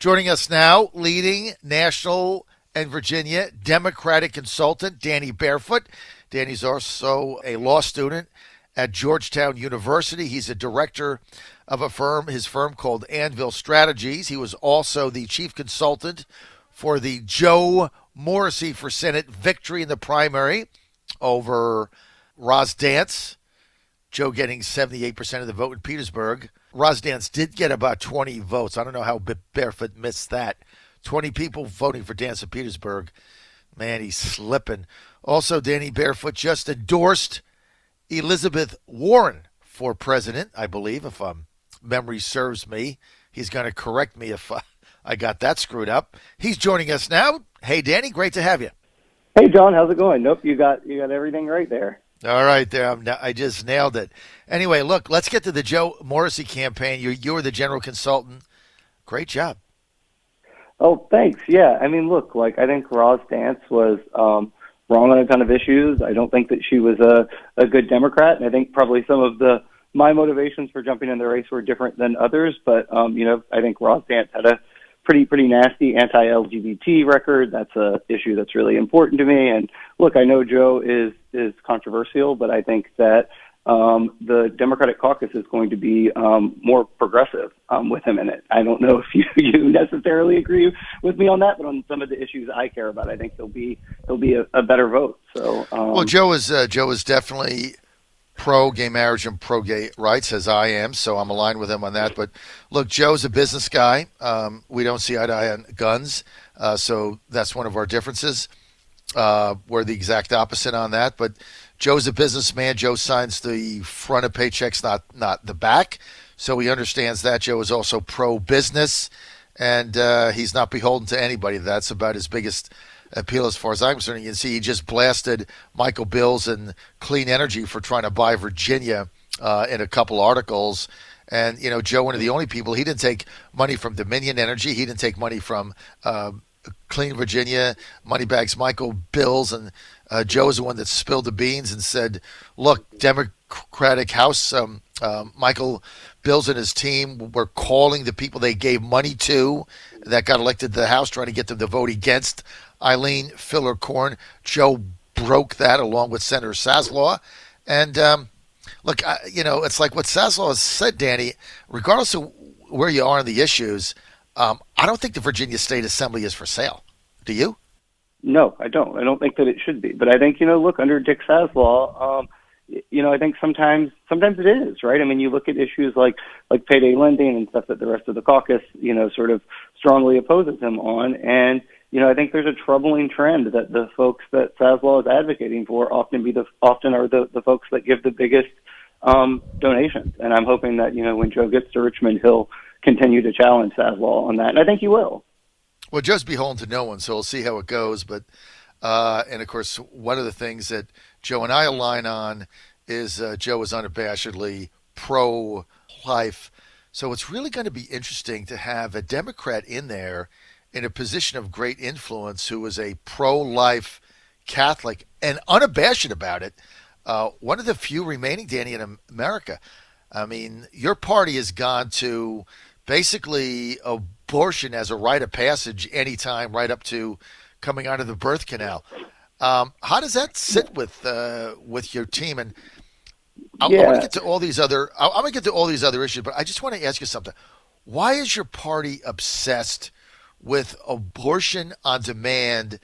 Joining us now, leading national and Virginia Democratic consultant, Danny Barefoot. Danny's also a law student at Georgetown University. He's a director of his firm called Anvil Strategies. He was also the chief consultant for the Joe Morrissey for Senate victory in the primary over Roz Dance. Joe getting 78% of the vote in Petersburg. Roz Dance did get about 20 votes. I don't know how Barefoot missed that. 20 people voting for Dance in Petersburg. Man, he's slipping. Also, Danny Barefoot just endorsed Elizabeth Warren for president, I believe, if memory serves me. He's going to correct me if I got that screwed up. He's joining us now. Hey, Danny, great to have you. Hey, John, how's it going? Nope, you got everything right there. All right, there. I just nailed it. Anyway, look, let's get to the Joe Morrissey campaign. You were the general consultant. Great job. Oh, thanks. Yeah, I mean, look, I think Roz Dance was wrong on a ton of issues. I don't think that she was a good Democrat, and I think probably some of my motivations for jumping in the race were different than others. But I think Roz Dance had a pretty nasty anti-LGBT record. That's a issue that's really important to me. And look, I know Joe is controversial, but I think that the Democratic caucus is going to be more progressive with him in it. I don't know if you necessarily agree with me on that, but on some of the issues I care about, I think there'll be a better vote. So, well, Joe is definitely pro-gay marriage and pro-gay rights, as I am, so I'm aligned with him on that. But look, Joe's a business guy. We don't see eye to eye on guns, so that's one of our differences. We're the exact opposite on that. But Joe's a businessman. Joe signs the front of paychecks, not the back. So he understands that. Joe is also pro-business, and he's not beholden to anybody. That's about his biggest appeal as far as I'm concerned. You can see he just blasted Michael Bills and Clean Energy for trying to buy Virginia in a couple articles. And, Joe, one of the only people, he didn't take money from Dominion Energy. He didn't take money from Clean Virginia, Moneybags Michael Bills. And Joe is the one that spilled the beans and said, look, Democratic House, Michael Bills and his team were calling the people they gave money to that got elected to the House, trying to get them to vote against Eileen Filler-Corn. Joe broke that along with Senator Saslaw. And look, it's like what Saslaw has said, Danny, regardless of where you are on the issues, I don't think the Virginia State Assembly is for sale. Do you? No, I don't. I don't think that it should be. But I think, look, under Dick Saslaw, I think sometimes it is, right? I mean, you look at issues like payday lending and stuff that the rest of the caucus, sort of strongly opposes him on. And, I think there's a troubling trend that the folks that Saslaw is advocating for often are the folks that give the biggest donations. And I'm hoping that, when Joe gets to Richmond, he'll continue to challenge Saslaw on that. And I think he will. Well, Joe's beholden to no one, so we'll see how it goes. But, and of course, one of the things that Joe and I align on is Joe is unabashedly pro-life. So it's really going to be interesting to have a Democrat in there in a position of great influence who is a pro-life Catholic and unabashed about it. One of the few remaining, Danny, in America. I mean, your party has gone to basically abortion as a rite of passage anytime, right up to coming out of the birth canal. How does that sit with your team? And I want to get to all these other. I'm going to get to all these other issues, but I just want to ask you something. Why is your party obsessed with abortion on demand,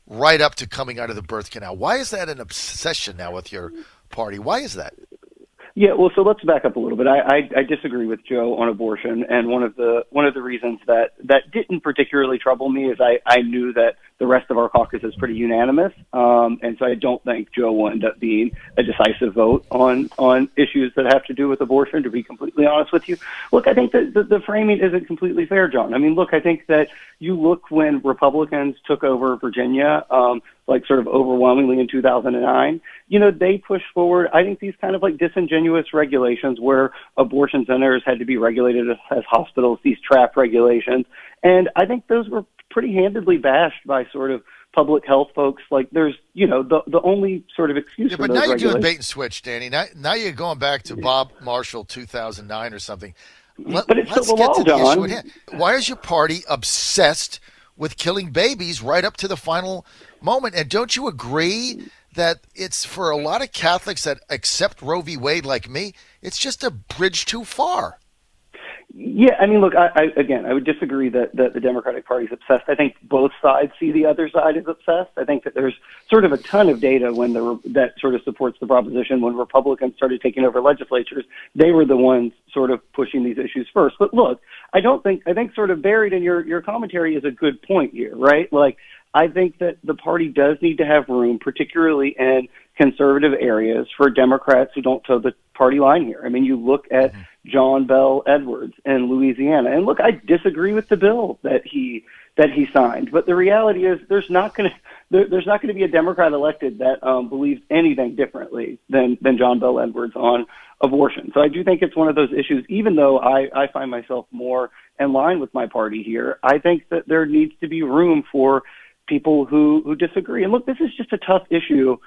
right up to coming out of the birth canal? Why is that an obsession now with your party? Why is that? Yeah, well, so let's back up a little bit. I disagree with Joe on abortion, and one of the reasons that didn't particularly trouble me is I knew that the rest of our caucus is pretty unanimous, and so I don't think Joe will end up being a decisive vote on issues that have to do with abortion, to be completely honest with you. Look, I think that the framing isn't completely fair, John. I mean, look, I think that you look when Republicans took over Virginia, sort of overwhelmingly in 2009, they pushed forward, I think, these kind of disingenuous regulations where abortion centers had to be regulated as hospitals, these trap regulations. And I think those were pretty handedly bashed by sort of public health folks. There's, the only sort of excuse for those regulations. But now you're doing bait and switch, Danny. Now you're going back to Bob Marshall 2009 or something. But it's still the law, John. Why is your party obsessed with killing babies right up to the final moment? And don't you agree that it's, for a lot of Catholics that accept Roe v. Wade like me, it's just a bridge too far? Yeah, I mean, look, I would disagree that the Democratic Party is obsessed. I think both sides see the other side as obsessed. I think that there's sort of a ton of data that sort of supports the proposition. When Republicans started taking over legislatures, they were the ones sort of pushing these issues first. But look, I think sort of buried in your commentary is a good point here, right? Like, I think that the party does need to have room, particularly in conservative areas, for Democrats who don't toe the party line here. I mean, you look at John Bel Edwards in Louisiana, and look, I disagree with the bill that he signed, but the reality is there's not going to be a Democrat elected that believes anything differently than John Bel Edwards on abortion. So I do think it's one of those issues. Even though I find myself more in line with my party here, I think that there needs to be room for people who disagree. And look, this is just a tough issue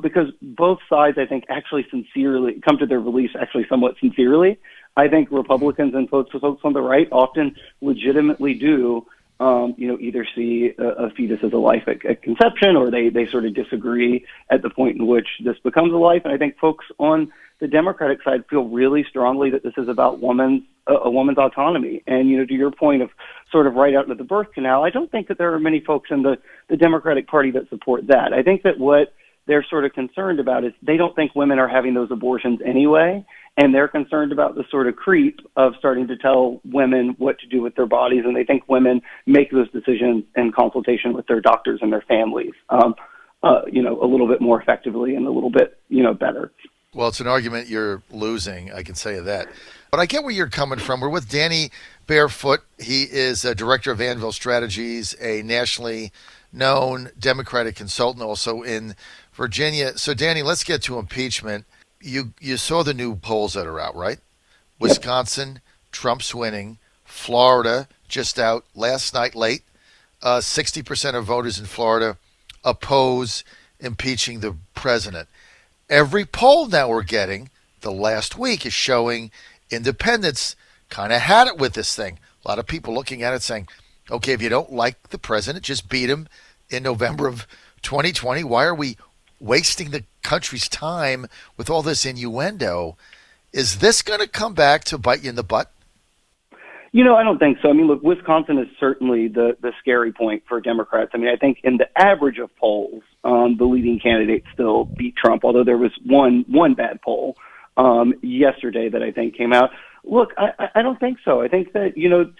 because both sides, I think, actually sincerely come to their beliefs actually somewhat sincerely. I think Republicans and folks on the right often legitimately do, either see a fetus as a life at conception, or they sort of disagree at the point in which this becomes a life. And I think folks on the Democratic side feel really strongly that this is about a woman's autonomy. And, to your point of sort of right out into the birth canal, I don't think that there are many folks in the Democratic Party that support that. I think that what they're sort of concerned about is they don't think women are having those abortions anyway, and they're concerned about the sort of creep of starting to tell women what to do with their bodies, and they think women make those decisions in consultation with their doctors and their families, a little bit more effectively and a little bit, better. Well, it's an argument you're losing, I can say that. But I get where you're coming from. We're with Danny Barefoot. He is a director of Anvil Strategies, a nationally known Democratic consultant also in Virginia. So, Danny, let's get to impeachment. You saw the new polls that are out, right? Wisconsin, Trump's winning. Florida, just out last night late. 60% of voters in Florida oppose impeaching the president. Every poll now we're getting the last week is showing independents kind of had it with this thing. A lot of people looking at it saying, okay, if you don't like the president, just beat him in November of 2020. Why are we wasting the country's time with all this innuendo? Is this going to come back to bite you in the butt? I don't think so. I mean, look, Wisconsin is certainly the scary point for Democrats. I mean, I think in the average of polls, the leading candidate still beat Trump, although there was one bad poll yesterday that I think came out. Look, I don't think so. I think that,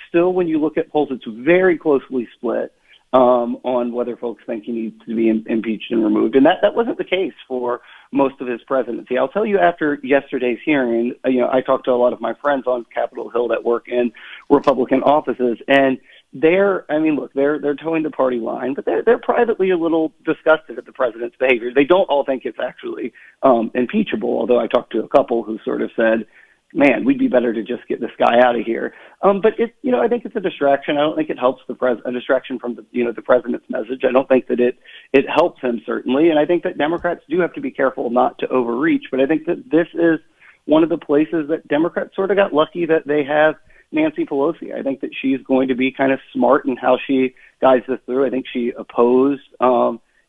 still when you look at polls, it's very closely split on whether folks think he needs to be impeached and removed. And that wasn't the case for most of his presidency. I'll tell you, after yesterday's hearing, I talked to a lot of my friends on Capitol Hill that work in Republican offices, and they're towing the party line, but they're privately a little disgusted at the president's behavior. They don't all think it's actually impeachable, although I talked to a couple who sort of said, man, we'd be better to just get this guy out of here. But I think it's a distraction. I don't think it helps a distraction from the president's message. I don't think that it helps him, certainly. And I think that Democrats do have to be careful not to overreach. But I think that this is one of the places that Democrats sort of got lucky that they have Nancy Pelosi. I think that she's going to be kind of smart in how she guides this through. I think she opposed,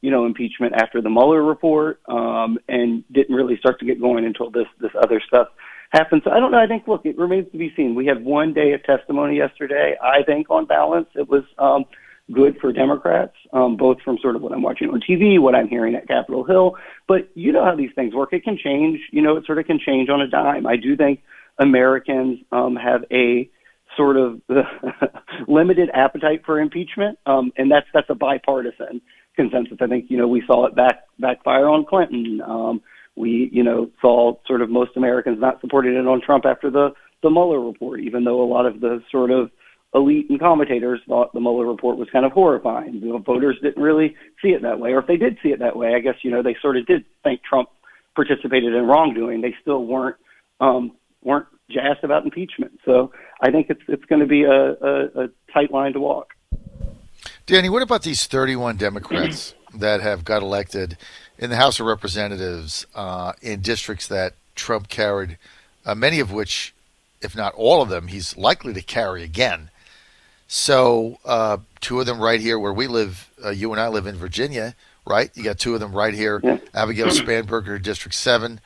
impeachment after the Mueller report, and didn't really start to get going until this other stuff happened. So I don't know. I think, look, it remains to be seen. We had one day of testimony yesterday. I think on balance, it was good for Democrats, both from sort of what I'm watching on TV, what I'm hearing at Capitol Hill. But you know how these things work. It can change. It sort of can change on a dime. I do think Americans have a sort of limited appetite for impeachment, and that's a bipartisan consensus. I think, we saw it backfire on Clinton. We, saw sort of most Americans not supporting it on Trump after the Mueller report, even though a lot of the sort of elite and commentators thought the Mueller report was kind of horrifying. Voters didn't really see it that way. Or if they did see it that way, I guess, they sort of did think Trump participated in wrongdoing. They still weren't jazzed about impeachment. So I think it's going to be a tight line to walk. Danny, what about these 31 Democrats that have got elected in the House of Representatives in districts that Trump carried, many of which if not all of them, he's likely to carry again. So two of them right here where we live, you and I live in Virginia, right? You got two of them right here. Yeah. Abigail Spanberger, District 7,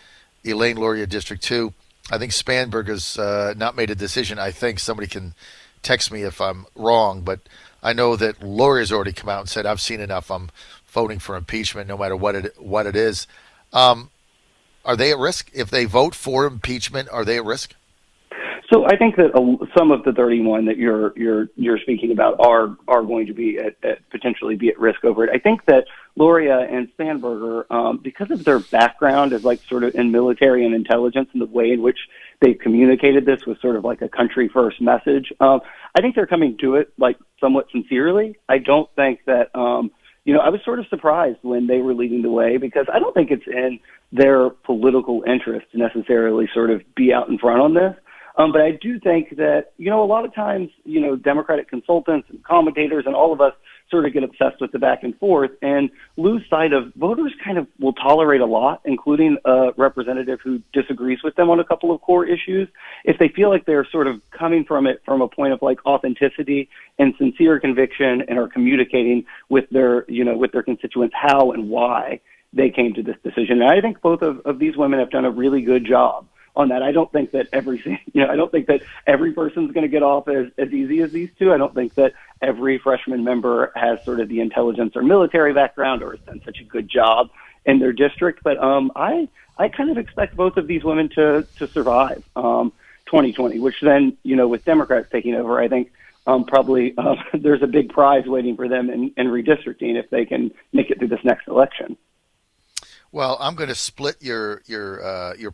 Elaine Luria, District 2. I think Spanberger's not made a decision. I think somebody can text me if I'm wrong, but I know that Luria's already come out and said, I've seen enough. I'm voting for impeachment no matter what it is. Are they at risk? If they vote for impeachment, are they at risk? So I think that some of the 31 that you're speaking about are going to be potentially be at risk over it. I think that Luria and Spanberger, because of their background as like sort of in military and intelligence and the way in which they've communicated this with sort of like a country first message, I think they're coming to it like somewhat sincerely. I don't think that, I was sort of surprised when they were leading the way because I don't think it's in their political interest to necessarily sort of be out in front on this. But I do think that, a lot of times, Democratic consultants and commentators and all of us sort of get obsessed with the back and forth and lose sight of voters kind of will tolerate a lot, including a representative who disagrees with them on a couple of core issues. If they feel like they're sort of coming from it from a point of like authenticity and sincere conviction and are communicating with their constituents how and why they came to this decision. And I think both of these women have done a really good job on that. I don't think that I don't think that every person's going to get off as easy as these two. I don't think that every freshman member has sort of the intelligence or military background or has done such a good job in their district. But I kind of expect both of these women to survive 2020, which then, with Democrats taking over, I think probably there's a big prize waiting for them in redistricting if they can make it through this next election. Well, I'm going to split your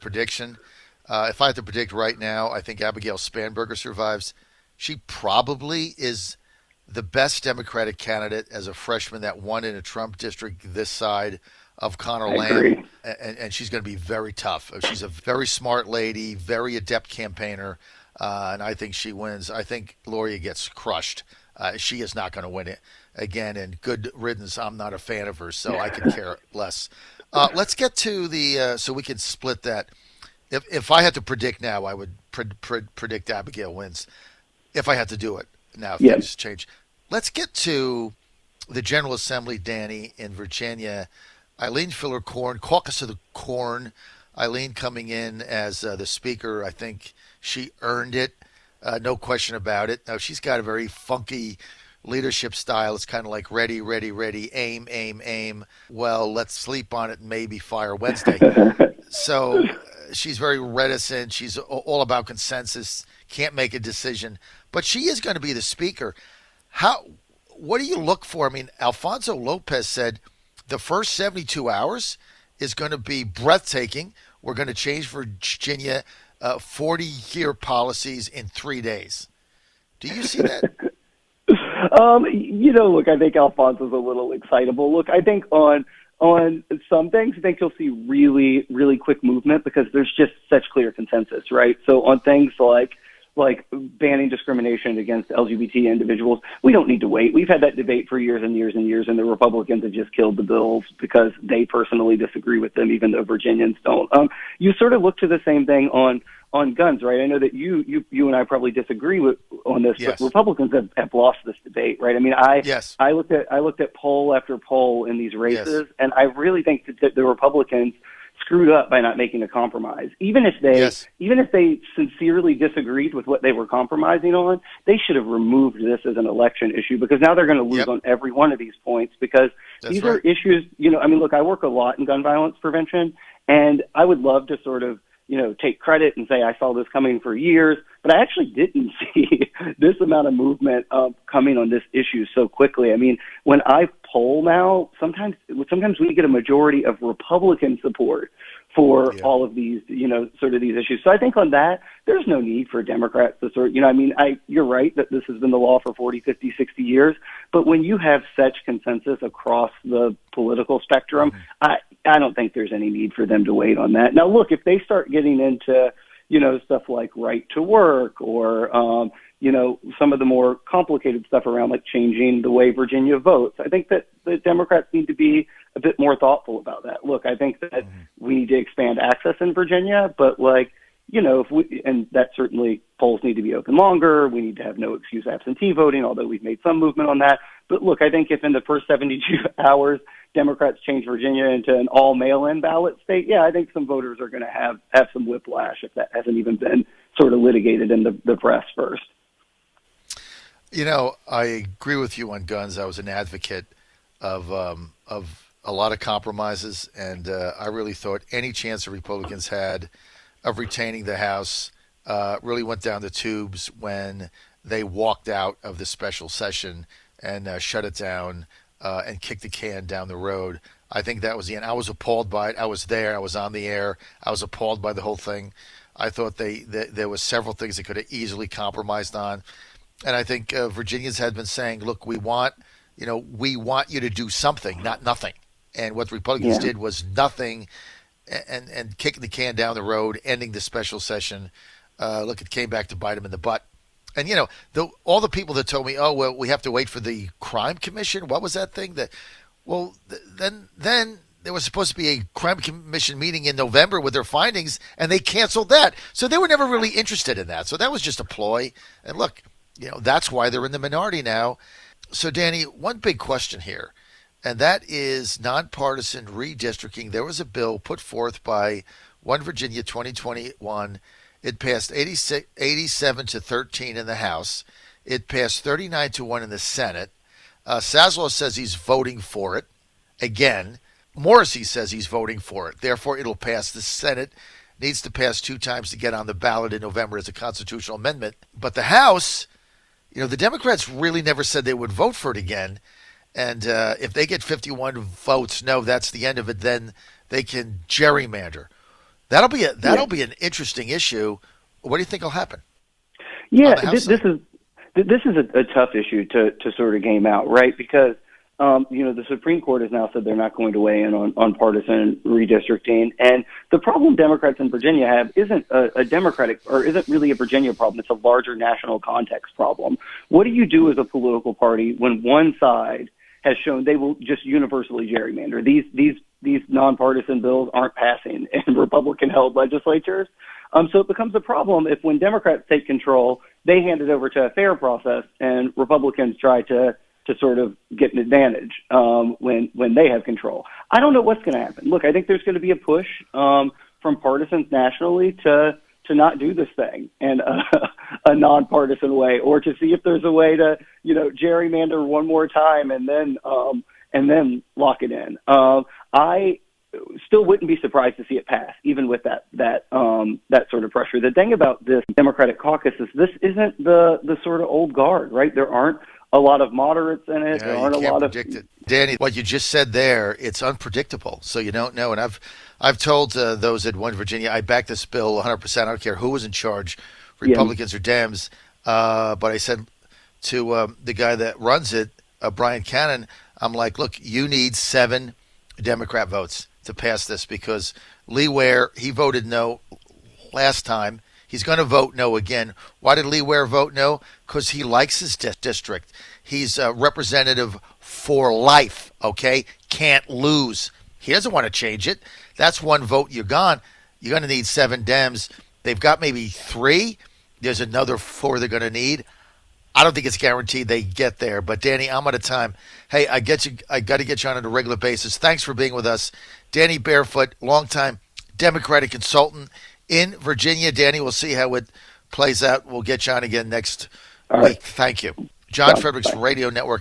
prediction. If I had to predict right now, I think Abigail Spanberger survives. She probably is the best Democratic candidate as a freshman that won in a Trump district this side of Connor Lamb. And she's going to be very tough. She's a very smart lady, very adept campaigner, and I think she wins. I think Luria gets crushed. She is not going to win it again, and good riddance. I'm not a fan of her, so I could care less. Let's get to the so we can split that. If I had to predict now, I would predict Abigail wins. If I had to do it now, things change. Let's get to the General Assembly, Danny, in Virginia. Eileen Filler-Corn, Caucus of the Corn. Eileen coming in as the speaker. I think she earned it. No question about it. Now, she's got a very funky leadership style. It's kind of like ready, ready, ready, aim, aim, aim. Well, let's sleep on it and maybe fire Wednesday. So she's very reticent. She's all about consensus, can't make a decision. But she is going to be the speaker. What do you look for? I mean, Alfonso Lopez said the first 72 hours is going to be breathtaking. We're going to change Virginia 40-year policies in 3 days. Do you see that? Look, I think Alfonso's a little excitable. Look, I think on some things, I think you'll see really, really quick movement because there's just such clear consensus, right? So on things like banning discrimination against LGBT individuals, we don't need to wait. We've had that debate for years and years and years, and the Republicans have just killed the bills because they personally disagree with them, even though Virginians don't. You sort of look to the same thing on guns, right? I know that you and I probably disagree on this, yes. But Republicans have lost this debate, right? I mean, I looked at poll after poll in these races, yes. and I really think that the Republicans screwed up by not making a compromise. Even if they sincerely disagreed with what they were compromising on, they should have removed this as an election issue because now they're going to lose on every one of these points because these are issues, look, I work a lot in gun violence prevention, and I would love to sort of take credit and say I saw this coming for years, but I actually didn't see this amount of movement coming on this issue so quickly. I mean, when I poll now, sometimes we get a majority of Republican support for all of these, sort of these issues. So I think on that, there's no need for Democrats to you're right that this has been the law for 40, 50, 60 years, but when you have such consensus across the political spectrum, I don't think there's any need for them to wait on that. Now, look, if they start getting into, stuff like right to work or, some of the more complicated stuff around like changing the way Virginia votes, I think that the Democrats need to be a bit more thoughtful about that. Look, I think that we need to expand access in Virginia, but and that certainly polls need to be open longer. We need to have no excuse absentee voting, although we've made some movement on that. But look, I think if in the first 72 hours Democrats change Virginia into an all mail-in ballot state, yeah, I think some voters are going to have some whiplash if that hasn't even been sort of litigated in the press first. I agree with you on guns. I was an advocate of a lot of compromises, and I really thought any chance the Republicans had of retaining the House really went down the tubes when they walked out of the special session and shut it down and kicked the can down the road. I think that was the end. I was appalled by it. I was there. I was on the air. I was appalled by the whole thing. I thought there was several things they could have easily compromised on. And I think Virginians had been saying, look, we want you to do something, not nothing. And what the Republicans did was nothing and kicking the can down the road, ending the special session. Look, it came back to bite them in the butt. And, all the people that told me, oh, well, we have to wait for the crime commission. What was that thing? Then there was supposed to be a crime commission meeting in November with their findings, and they canceled that. So they were never really interested in that. So that was just a ploy. And look, that's why they're in the minority now. So, Danny, one big question here, and that is nonpartisan redistricting. There was a bill put forth by One Virginia 2021. It passed 87 to 13 in the House. It passed 39 to 1 in the Senate. Saslow says he's voting for it. Again, Morrissey says he's voting for it. Therefore, it'll pass. The Senate needs to pass 2 times to get on the ballot in November as a constitutional amendment. But the House, the Democrats really never said they would vote for it again. And if they get 51 votes, no, that's the end of it, then they can gerrymander. That'll be an interesting issue. What do you think will happen? Yeah, this is a tough issue to sort of game out, right? Because the Supreme Court has now said they're not going to weigh in on partisan redistricting, and the problem Democrats in Virginia have isn't a Democratic or isn't really a Virginia problem. It's a larger national context problem. What do you do as a political party when one side has shown they will just universally gerrymander? These nonpartisan bills aren't passing in Republican-held legislatures. So it becomes a problem if when Democrats take control, they hand it over to a fair process, and Republicans try to sort of get an advantage when they have control. I don't know what's going to happen. Look, I think there's going to be a push from partisans nationally to not do this thing in a nonpartisan way, or to see if there's a way to gerrymander one more time and then lock it in. I still wouldn't be surprised to see it pass, even with that sort of pressure. The thing about this Democratic caucus is this isn't the sort of old guard, right? There aren't a lot of moderates in it. There aren't a lot of it. Danny, what you just said there, it's unpredictable, so you don't know. And I've told those at One Virginia, I back this bill 100%. I don't care who was in charge, Republicans or Dems. But I said to the guy that runs it, Brian Cannon, I'm like, look, you need 7 Democrat votes to pass this, because Lee Ware, he voted no last time. He's going to vote no again. Why did Lee Ware vote no? Because he likes his district. He's a representative for life, okay? Can't lose. He doesn't want to change it. That's one vote, you're gone. You're going to need 7 Dems. They've got maybe 3. There's another 4 they're going to need. I don't think it's guaranteed they get there. But, Danny, I'm out of time. Hey, I got to get you on a regular basis. Thanks for being with us. Danny Barefoot, longtime Democratic consultant in Virginia. Danny, we'll see how it plays out. We'll get you on again next week. Thank you. John Fredericks Radio Network.